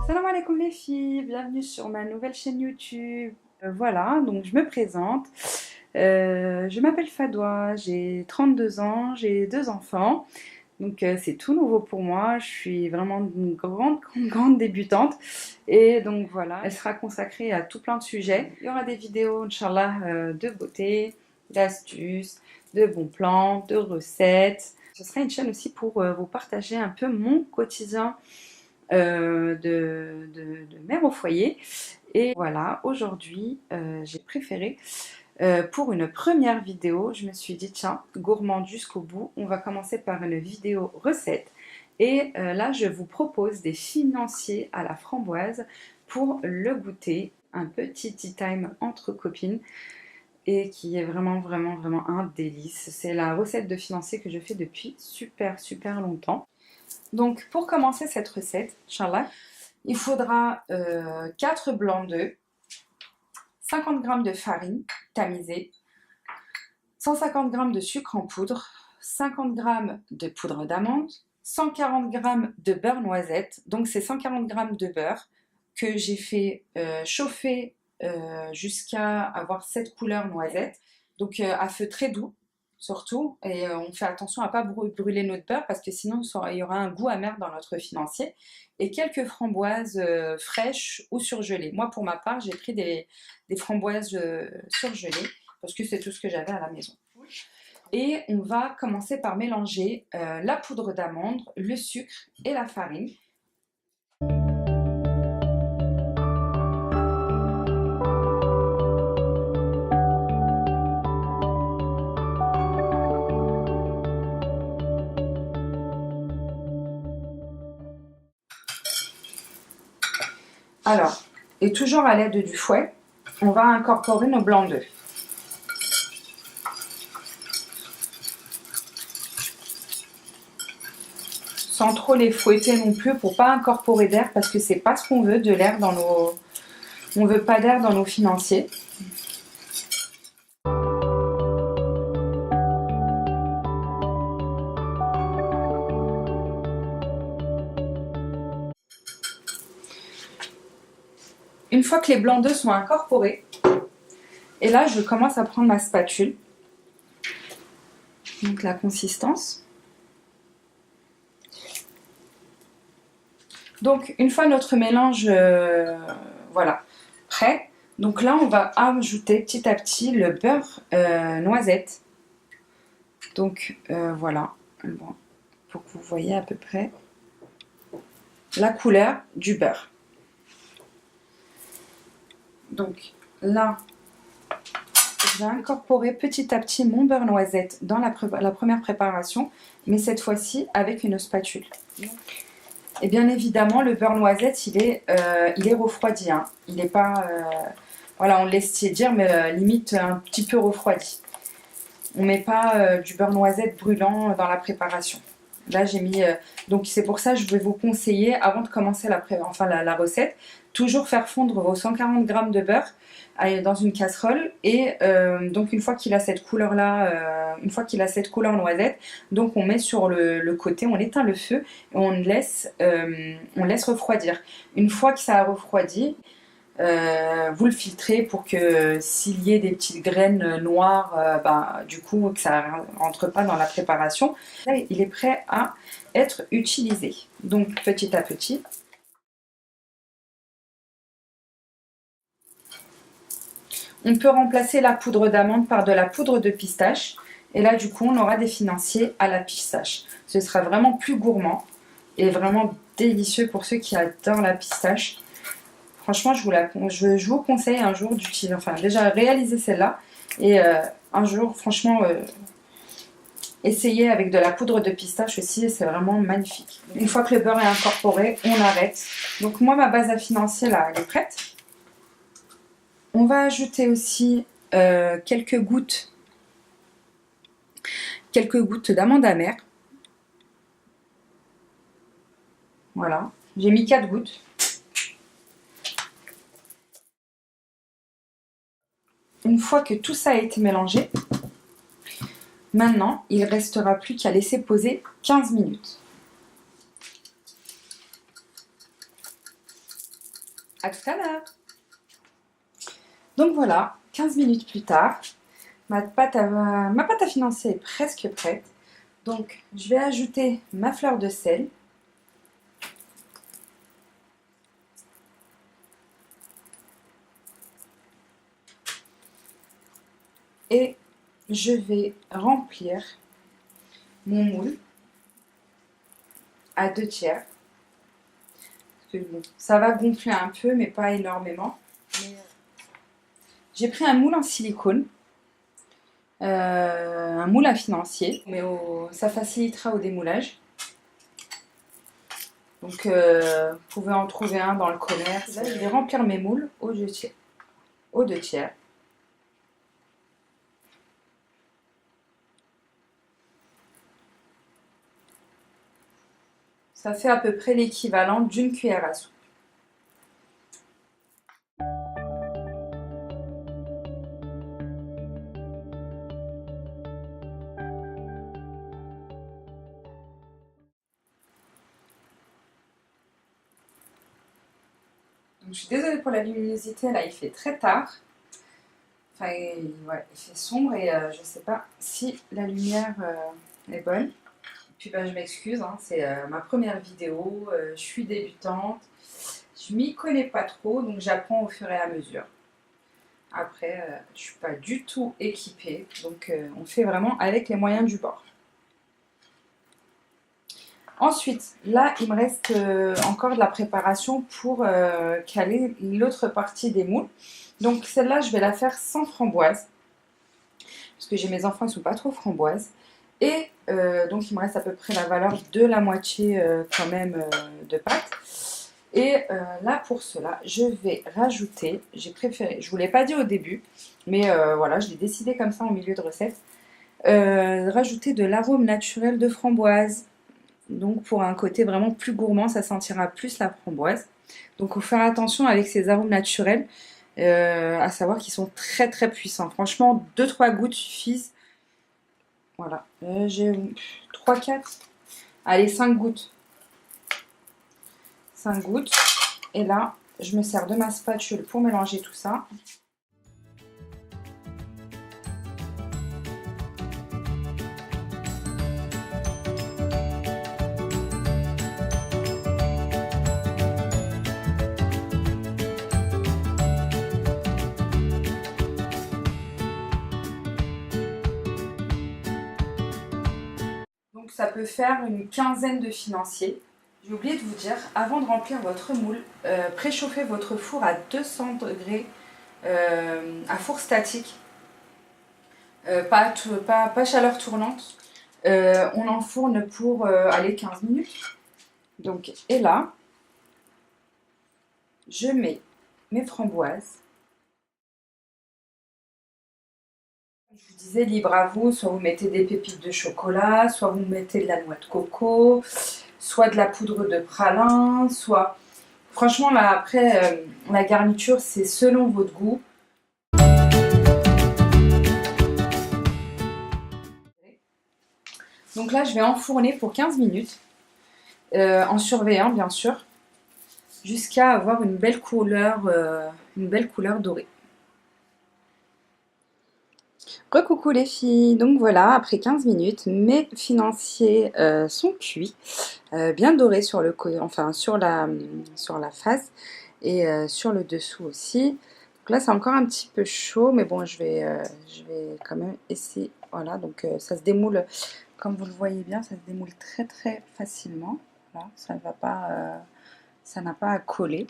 Salam alaikum les filles, bienvenue sur ma nouvelle chaîne YouTube. Voilà, donc je me présente. Je m'appelle Fadwa, j'ai 32 ans, j'ai 2 enfants. Donc c'est tout nouveau pour moi, je suis vraiment une grande débutante. Et donc voilà, elle sera consacrée à tout plein de sujets. Il y aura des vidéos, Inch'Allah, de beauté, d'astuces, de bons plans, de recettes. Ce sera une chaîne aussi pour vous partager un peu mon quotidien de mère au foyer. Et voilà, aujourd'hui, j'ai préféré, pour une première vidéo, je me suis dit, tiens, gourmande jusqu'au bout, on va commencer par une vidéo recette. Et là, je vous propose des financiers à la framboise pour le goûter, un petit tea time entre copines et qui est vraiment un délice. C'est la recette de financier que je fais depuis super longtemps. Donc, pour commencer cette recette, Inch'Allah, il faudra 4 blancs d'œufs, 50 g de farine tamisée, 150 g de sucre en poudre, 50 g de poudre d'amande, 140 g de beurre noisette. Donc, c'est 140 g de beurre que j'ai fait chauffer jusqu'à avoir cette couleur noisette. Donc, à feu très doux. Surtout, et on fait attention à ne pas brûler notre beurre parce que sinon il y aura un goût amer dans notre financier. Et quelques framboises fraîches ou surgelées. Moi, pour ma part, j'ai pris des framboises surgelées parce que c'est tout ce que j'avais à la maison. Et on va commencer par mélanger la poudre d'amande, le sucre et la farine. Alors, et toujours à l'aide du fouet, on va incorporer nos blancs d'œufs. Sans trop les fouetter non plus pour pas incorporer d'air parce que c'est pas ce qu'on veut, de l'air dans nos... On veut pas d'air dans nos financiers. Une fois que les blancs d'œufs sont incorporés, et là je commence à prendre ma spatule, donc la consistance. Donc une fois notre mélange voilà, prêt, donc là on va ajouter petit à petit le beurre noisette. Donc voilà, bon, pour que vous voyez à peu près la couleur du beurre. Donc là, je vais incorporer petit à petit mon beurre noisette dans la première préparation, mais cette fois-ci avec une spatule. Et bien évidemment, le beurre noisette, il est refroidi. Hein. Il n'est pas... voilà, on le laisse tiédir, mais limite un petit peu refroidi. On ne met pas du beurre noisette brûlant dans la préparation. Là, j'ai mis... donc c'est pour ça que je vais vous conseiller, avant de commencer la recette, toujours faire fondre vos 140 g de beurre dans une casserole. Et donc une fois qu'il a cette couleur-là, une fois qu'il a cette couleur noisette, donc on met sur le côté, on éteint le feu et on laisse refroidir. Une fois que ça a refroidi, vous le filtrez pour que s'il y ait des petites graines noires, du coup que ça ne rentre pas dans la préparation. Là, il est prêt à être utilisé. Donc petit à petit. On peut remplacer la poudre d'amande par de la poudre de pistache. Et là, du coup, on aura des financiers à la pistache. Ce sera vraiment plus gourmand et vraiment délicieux pour ceux qui adorent la pistache. Franchement, je vous conseille un jour d'utiliser, enfin déjà réaliser celle-là. Et un jour, franchement, essayez avec de la poudre de pistache aussi, c'est vraiment magnifique. Une fois que le beurre est incorporé, on arrête. Donc moi, ma base à financier, là, elle est prête. On va ajouter aussi quelques gouttes d'amande amère. Voilà, j'ai mis 4 gouttes. Une fois que tout ça a été mélangé, Maintenant, il ne restera plus qu'à laisser poser 15 minutes. À tout à l'heure. Donc voilà, 15 minutes plus tard, ma pâte à financer est presque prête. Donc, je vais ajouter ma fleur de sel. Et je vais remplir mon moule à 2/3. Bon, ça va gonfler un peu, mais pas énormément. J'ai pris un moule en silicone, un moule à financier, mais ça facilitera au démoulage. Donc, vous pouvez en trouver un dans le commerce. Là, je vais remplir mes moules aux 2/3. Ça fait à peu près l'équivalent d'une cuillère à soupe. Donc, je suis désolée pour la luminosité, là il fait très tard. Enfin, ouais, il fait sombre et je ne sais pas si la lumière est bonne. Puis je m'excuse, hein, c'est ma première vidéo, je suis débutante, je m'y connais pas trop, donc j'apprends au fur et à mesure. Après, je suis pas du tout équipée, donc on fait vraiment avec les moyens du bord. Ensuite, là, il me reste encore de la préparation pour caler l'autre partie des moules. Donc celle-là, je vais la faire sans framboise, parce que j'ai mes enfants, ils ne sont pas trop framboises. Et donc il me reste à peu près la valeur de la moitié quand même de pâte. Et là pour cela, je vais rajouter, j'ai préféré, je ne vous l'ai pas dit au début, mais voilà, je l'ai décidé comme ça en milieu de recette, rajouter de l'arôme naturel de framboise. Donc pour un côté vraiment plus gourmand, ça sentira plus la framboise. Donc il faut faire attention avec ces arômes naturels, à savoir qu'ils sont très très puissants. Franchement, 2-3 gouttes suffisent. Voilà, j'ai 3-4, allez 5 gouttes. 5 gouttes. Et là, je me sers de ma spatule pour mélanger tout ça. Donc ça peut faire une quinzaine de financiers. J'ai oublié de vous dire, avant de remplir votre moule, préchauffez votre four à 200 degrés à four statique, pas chaleur tournante. On enfourne pour aller 15 minutes. Donc, et là, je mets mes framboises. Je vous disais, libre à vous, soit vous mettez des pépites de chocolat, soit vous mettez de la noix de coco, soit de la poudre de pralin, soit... Franchement, là, après, la garniture, c'est selon votre goût. Donc là, je vais enfourner pour 15 minutes, en surveillant, bien sûr, jusqu'à avoir une belle couleur dorée. Recoucou les filles, donc voilà, après 15 minutes, mes financiers sont cuits, bien dorés sur le enfin sur la face et sur le dessous aussi. Donc là c'est encore un petit peu chaud, mais bon je vais quand même essayer. Voilà, donc ça se démoule, comme vous le voyez bien, ça se démoule très très facilement. Voilà, ça ne va pas, ça n'a pas à coller.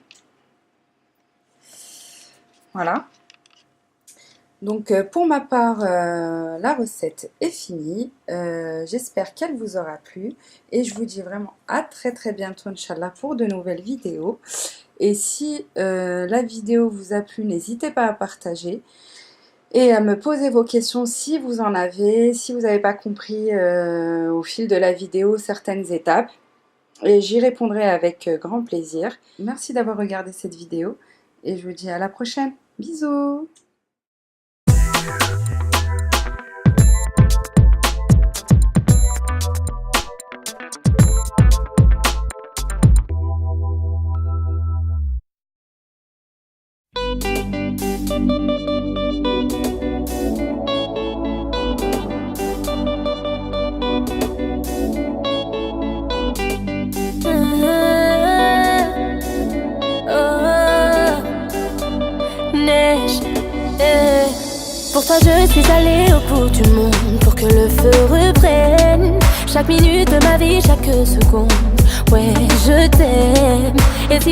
Voilà. Donc pour ma part, la recette est finie. J'espère qu'elle vous aura plu. Et je vous dis vraiment à très très bientôt, Inch'Allah, pour de nouvelles vidéos. Et si la vidéo vous a plu, n'hésitez pas à partager. Et à me poser vos questions si vous en avez, si vous n'avez pas compris au fil de la vidéo certaines étapes. Et j'y répondrai avec grand plaisir. Merci d'avoir regardé cette vidéo. Et je vous dis à la prochaine. Bisous! Neige, pour toi je suis allée au bout du monde pour que le feu reprenne. Chaque minute de ma vie, chaque seconde, ouais je t'aime. Et si